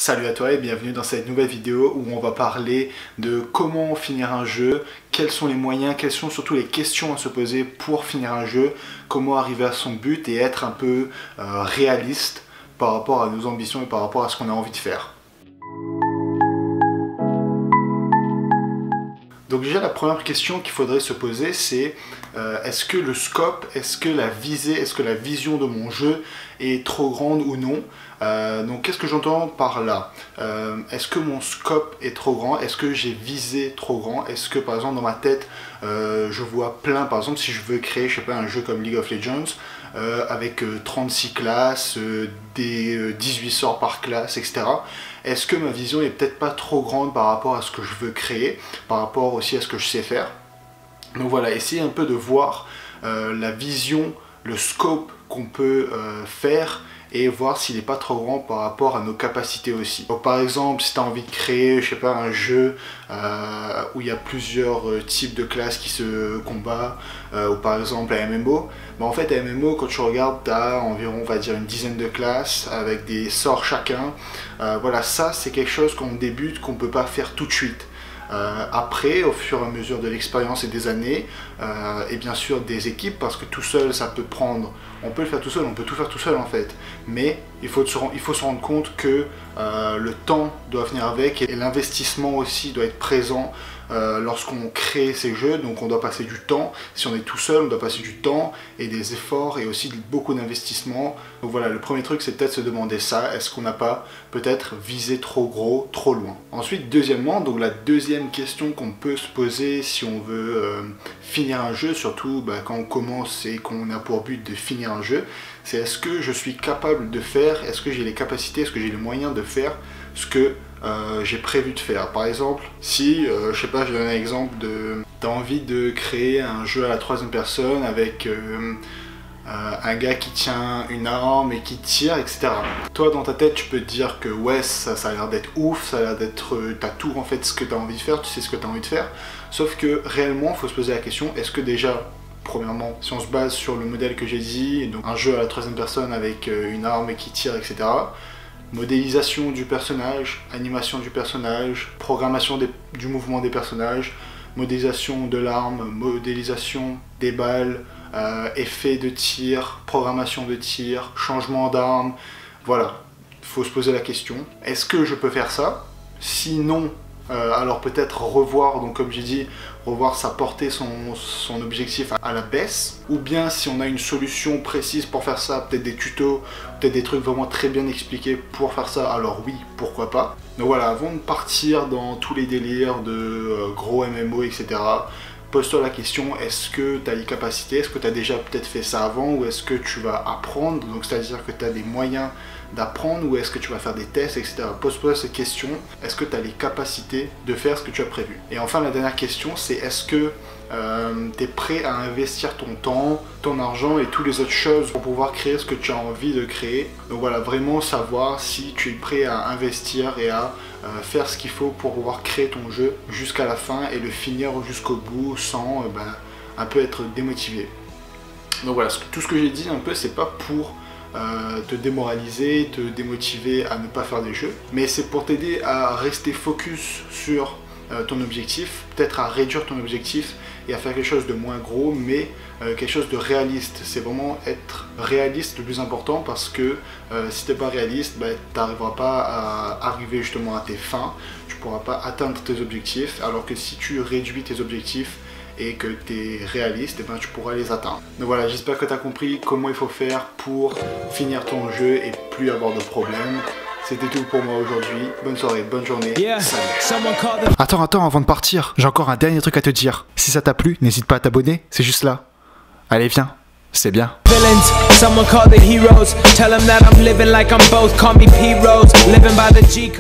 Salut à toi et bienvenue dans cette nouvelle vidéo où on va parler de comment finir un jeu, quels sont les moyens, quelles sont surtout les questions à se poser pour finir un jeu, comment arriver à son but et être un peu réaliste par rapport à nos ambitions et par rapport à ce qu'on a envie de faire. Donc déjà la première question qu'il faudrait se poser c'est est-ce que le scope, est-ce que la visée, est-ce que la vision de mon jeu est trop grande ou non? Donc qu'est-ce que j'entends par là? Est-ce que mon scope est trop grand? Est-ce que j'ai visé trop grand? Est-ce que par exemple dans ma tête je vois plein, par exemple si je veux créer je sais pas un jeu comme League of Legends avec 36 classes, des 18 sorts par classe, etc. Est-ce que ma vision est peut-être pas trop grande par rapport à ce que je veux créer, par rapport aussi à ce que je sais faire? Donc voilà, essayez un peu de voir la vision, le scope qu'on peut faire et voir s'il n'est pas trop grand par rapport à nos capacités aussi. Donc par exemple, si tu as envie de créer, je sais pas, un jeu où il y a plusieurs types de classes qui se combattent, ou par exemple un MMO, bah en fait un MMO quand tu regardes, tu as environ on va dire une dizaine de classes avec des sorts chacun. Voilà, ça c'est quelque chose qu'on débute, qu'on ne peut pas faire tout de suite. Après, au fur et à mesure de l'expérience et des années, et bien sûr des équipes, parce que tout seul ça peut prendre, on peut le faire tout seul, on peut tout faire tout seul en fait, mais il faut se rendre compte que le temps doit venir avec et l'investissement aussi doit être présent lorsqu'on crée ces jeux, donc on doit passer du temps, si on est tout seul on doit passer du temps et des efforts et aussi beaucoup d'investissement. Donc voilà, le premier truc c'est peut-être se demander ça, est-ce qu'on n'a pas peut-être visé trop gros, trop loin. Ensuite deuxièmement, donc la deuxième question qu'on peut se poser si on veut finir un jeu, surtout quand on commence et qu'on a pour but de finir un jeu, c'est est-ce que je suis capable de faire, est-ce que j'ai les capacités, est-ce que j'ai les moyens de faire ce que j'ai prévu de faire. Par exemple, si, je sais pas, je donne un exemple de... T'as envie de créer un jeu à la troisième personne avec un gars qui tient une arme et qui tire, etc. Toi, dans ta tête, tu peux te dire que ouais, ça a l'air d'être ouf, ça a l'air d'être... t'as tout en fait ce que t'as envie de faire, tu sais ce que t'as envie de faire. Sauf que réellement, il faut se poser la question, est-ce que déjà... Premièrement, si on se base sur le modèle que j'ai dit, donc un jeu à la troisième personne avec une arme et qui tire, etc. Modélisation du personnage, animation du personnage, programmation du mouvement des personnages, modélisation de l'arme, modélisation des balles, effet de tir, programmation de tir, changement d'arme. Voilà, il faut se poser la question, est-ce que je peux faire ça? Sinon, alors peut-être revoir, donc comme j'ai dit, revoir sa portée, son objectif à la baisse, ou bien si on a une solution précise pour faire ça, peut-être des tutos, peut-être des trucs vraiment très bien expliqués pour faire ça, alors oui, pourquoi pas. Donc voilà, avant de partir dans tous les délires de gros MMO, etc., pose-toi la question, est-ce que tu as les capacités, est-ce que tu as déjà peut-être fait ça avant, ou est-ce que tu vas apprendre, donc c'est-à-dire que tu as des moyens d'apprendre, ou est-ce que tu vas faire des tests, etc. Pose-toi cette question, est-ce que tu as les capacités de faire ce que tu as prévu? Et enfin la dernière question c'est est-ce que tu es prêt à investir ton temps, ton argent et toutes les autres choses pour pouvoir créer ce que tu as envie de créer. Donc voilà, vraiment savoir si tu es prêt à investir et à faire ce qu'il faut pour pouvoir créer ton jeu jusqu'à la fin et le finir jusqu'au bout sans un peu être démotivé. Donc voilà, tout ce que j'ai dit un peu c'est pas pour te démoraliser, te démotiver à ne pas faire des jeux, mais c'est pour t'aider à rester focus sur ton objectif, peut-être à réduire ton objectif et à faire quelque chose de moins gros, mais quelque chose de réaliste. C'est vraiment être réaliste le plus important, parce que si t'es pas réaliste, tu n'arriveras pas à arriver justement à tes fins, tu pourras pas atteindre tes objectifs, alors que si tu réduis tes objectifs et que tu es réaliste, tu pourras les atteindre. Donc voilà, j'espère que tu as compris comment il faut faire pour finir ton jeu et plus avoir de problèmes. C'était tout pour moi aujourd'hui. Bonne soirée, bonne journée. Salut. Attends, avant de partir, j'ai encore un dernier truc à te dire. Si ça t'a plu, n'hésite pas à t'abonner, c'est juste là. Allez, viens, c'est bien. Someone call the heroes. Tell them that I'm living like I'm both. Call me P-Rose. Living by the G.